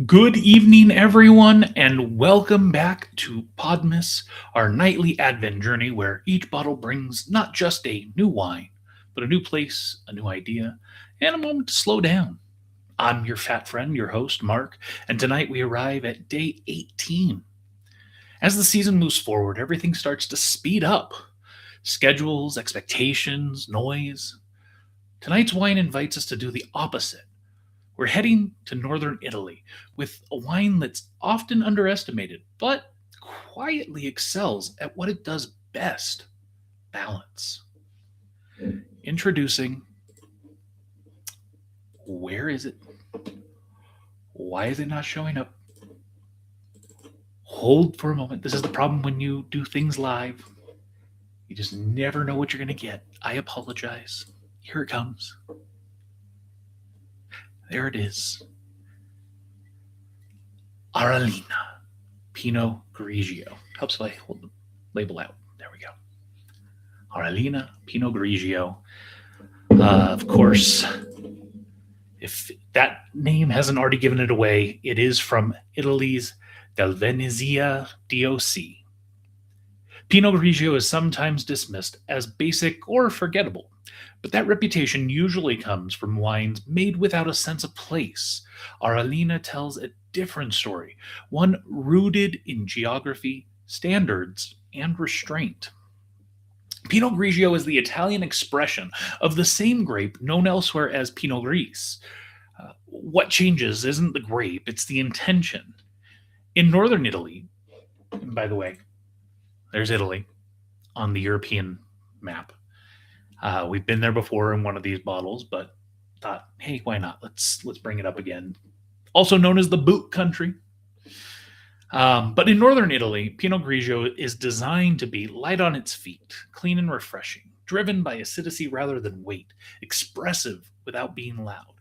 Good evening, everyone, and welcome back to Podmas, our nightly advent journey where each bottle brings not just a new wine, but a new place, a new idea, and a moment to slow down. I'm your fat friend, your host, Mark, and tonight we arrive at day 18. As the season moves forward, everything starts to speed up. Schedules, expectations, noise. Tonight's wine invites us to do the opposite. We're heading to northern Italy with a wine that's often underestimated, but quietly excels at what it does best: balance. Introducing, where is it? Why is it not showing up? Hold for a moment. This is the problem when you do things live. You just never know what you're going to get. I apologize. Here it comes. There it is. Aralena, Pinot Grigio. Helps if I hold the label out. There we go. Aralena, Pinot Grigio. Of course, if that name hasn't already given it away, it is from Italy's Delle Venezie DOC. Pinot Grigio is sometimes dismissed as basic or forgettable, but that reputation usually comes from wines made without a sense of place. Aralena tells a different story, one rooted in geography, standards, and restraint. Pinot Grigio is the Italian expression of the same grape known elsewhere as Pinot Gris. What changes isn't the grape, it's the intention. In northern Italy, and by the way, there's Italy on the European map. We've been there before in one of these bottles, but thought, hey, why not? Let's bring it up again. Also known as the boot country. But in northern Italy, Pinot Grigio is designed to be light on its feet, clean and refreshing, driven by acidity rather than weight, expressive without being loud.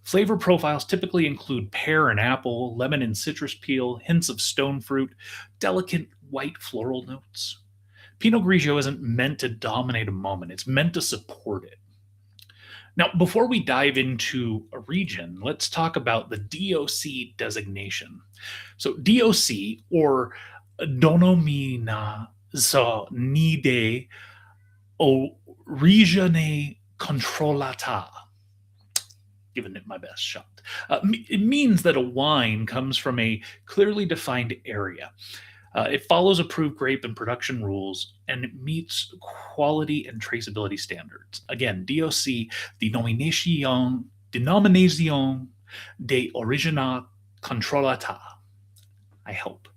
Flavor profiles typically include pear and apple, lemon and citrus peel, hints of stone fruit, delicate white floral notes. Pinot Grigio isn't meant to dominate a moment, it's meant to support it. Now, before we dive into a region, let's talk about the DOC designation. So, DOC, or Denomina Zonide o Regione Controllata, giving it my best shot. It means that a wine comes from a clearly defined area. It follows approved grape and production rules, and it meets quality and traceability standards. Again, DOC, Denominación de Origine Controllata. I hope.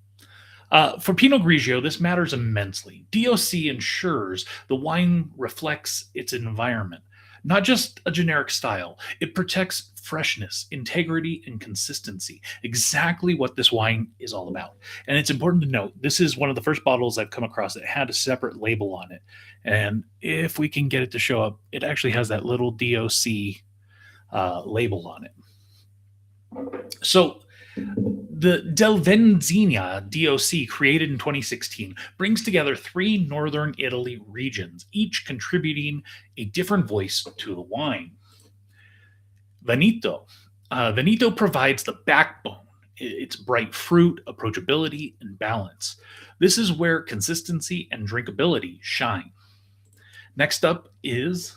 For Pinot Grigio, this matters immensely. DOC ensures the wine reflects its environment, not just a generic style. It protects freshness, integrity, and consistency. Exactly what this wine is all about. And it's important to note, this is one of the first bottles I've come across that had a separate label on it. And if we can get it to show up, it actually has that little DOC label on it. So the Delle Venezie DOC, created in 2016, brings together three northern Italy regions, each contributing a different voice to the wine. Veneto. Veneto provides the backbone. It's bright fruit, approachability, and balance. This is where consistency and drinkability shine. Next up is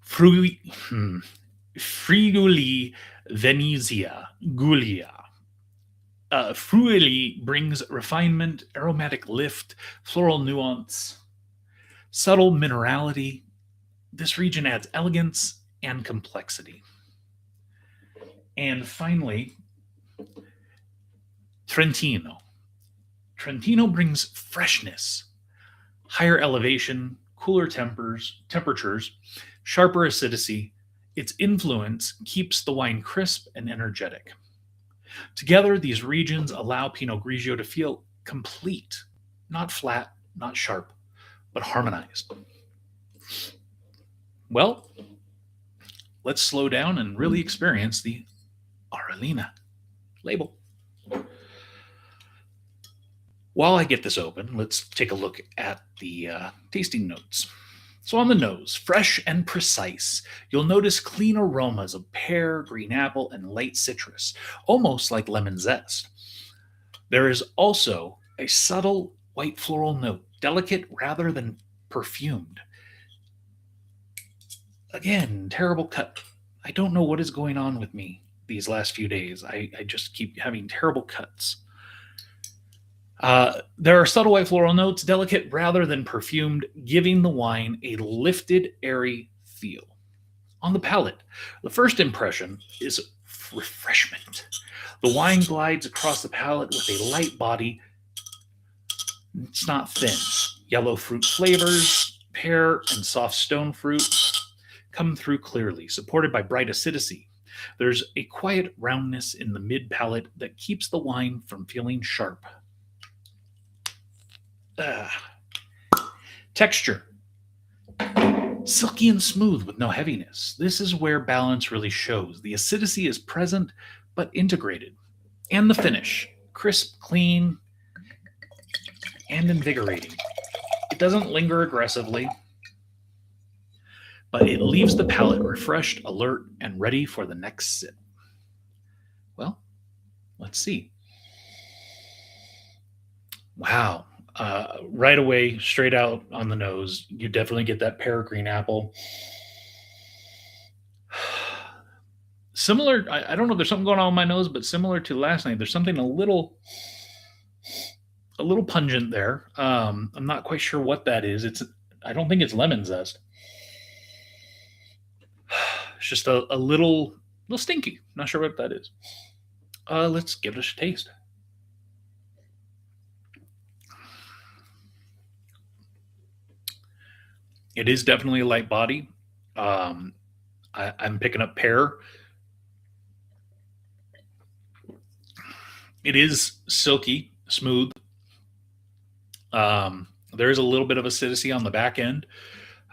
Friuli-Venezia Giulia. Friuli brings refinement, aromatic lift, floral nuance, subtle minerality. This region adds elegance and complexity. And finally, Trentino. Trentino brings freshness, higher elevation, cooler temperatures, sharper acidity. Its influence keeps the wine crisp and energetic. Together, these regions allow Pinot Grigio to feel complete, not flat, not sharp, but harmonized. Well, let's slow down and really experience the Aralena label. While I get this open, let's take a look at the tasting notes. So on the nose, fresh and precise, you'll notice clean aromas of pear, green apple, and light citrus, almost like lemon zest. There is also a subtle white floral note, delicate rather than perfumed. Again, terrible cut. I don't know what is going on with me these last few days. I just keep having terrible cuts. There are subtle white floral notes, delicate rather than perfumed, giving the wine a lifted, airy feel. On the palate, the first impression is refreshment. The wine glides across the palate with a light body. It's not thin. Yellow fruit flavors, pear and soft stone fruit come through clearly, supported by bright acidity. There's a quiet roundness in the mid palate that keeps the wine from feeling sharp. Texture. Silky and smooth with no heaviness. This is where balance really shows. The acidity is present but integrated. And the finish. Crisp, clean, and invigorating. It doesn't linger aggressively, but it leaves the palate refreshed, alert, and ready for the next sip. Well, let's see. Wow. Right away, straight out on the nose, you definitely get that pear green apple. Similar, I don't know if there's something going on with my nose, but similar to last night, there's something a little pungent there. I'm not quite sure what that is. I don't think it's lemon zest. It's just a little stinky. Not sure what that is. Let's give it a taste. It is definitely a light body. I'm picking up pear. It is silky, smooth. There is a little bit of acidity on the back end,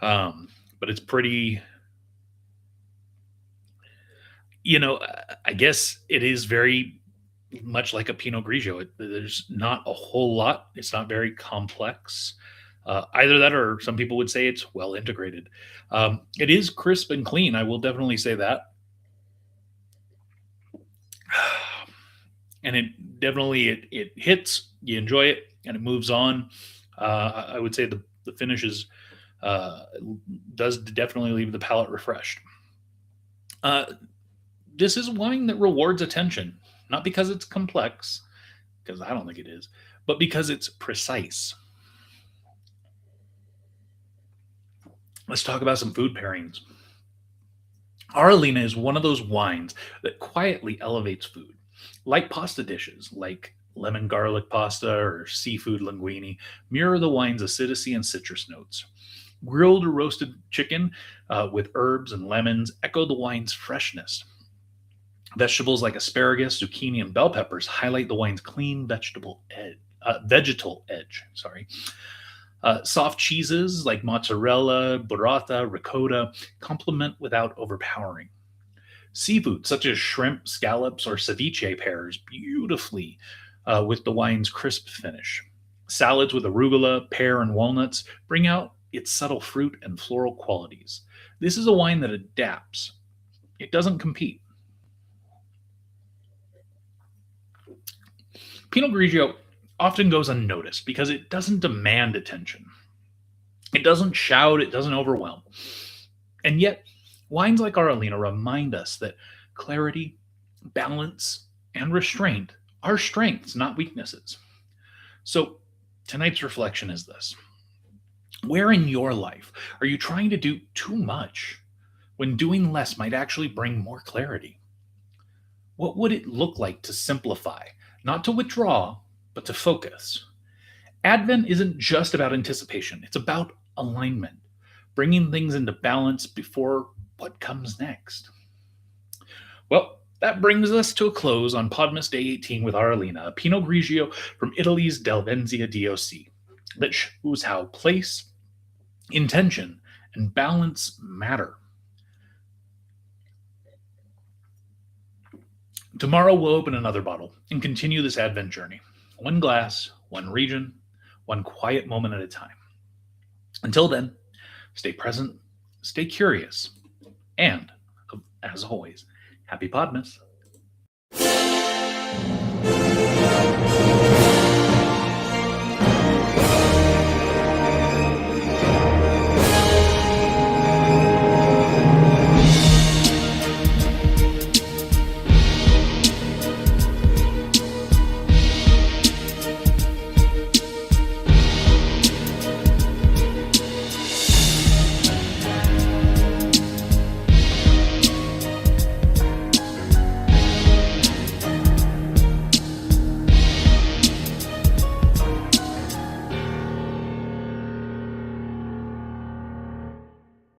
but it's pretty. I guess it is very much like a Pinot Grigio. There's not a whole lot. It's not very complex. Either that, or some people would say it's well integrated. It is crisp and clean. I will definitely say that. And it definitely it hits. You enjoy it, and it moves on. I would say the finish is does definitely leave the palate refreshed. This is wine that rewards attention, not because it's complex, because I don't think it is, but because it's precise. Let's talk about some food pairings. Aralena is one of those wines that quietly elevates food. Like pasta dishes, like lemon garlic pasta or seafood linguine, mirror the wine's acidity and citrus notes. Grilled or roasted chicken with herbs and lemons echo the wine's freshness. Vegetables like asparagus, zucchini, and bell peppers highlight the wine's clean vegetal edge. Soft cheeses like mozzarella, burrata, ricotta complement without overpowering. Seafood such as shrimp, scallops, or ceviche pairs beautifully with the wine's crisp finish. Salads with arugula, pear, and walnuts bring out its subtle fruit and floral qualities. This is a wine that adapts. It doesn't compete. Pinot Grigio often goes unnoticed because it doesn't demand attention. It doesn't shout, it doesn't overwhelm. And yet, wines like Aralena remind us that clarity, balance, and restraint are strengths, not weaknesses. So, tonight's reflection is this. Where in your life are you trying to do too much when doing less might actually bring more clarity? What would it look like to simplify, not to withdraw, but to focus? Advent isn't just about anticipation, it's about alignment, bringing things into balance before what comes next. Well, that brings us to a close on Podmas Day 18 with Aralena, a Pinot Grigio from Italy's Delle Venezie DOC that shows how place, intention, and balance matter. Tomorrow we'll open another bottle and continue this Advent journey. One glass, one region, one quiet moment at a time. Until then, Stay present, stay curious, and as always, happy Podmas.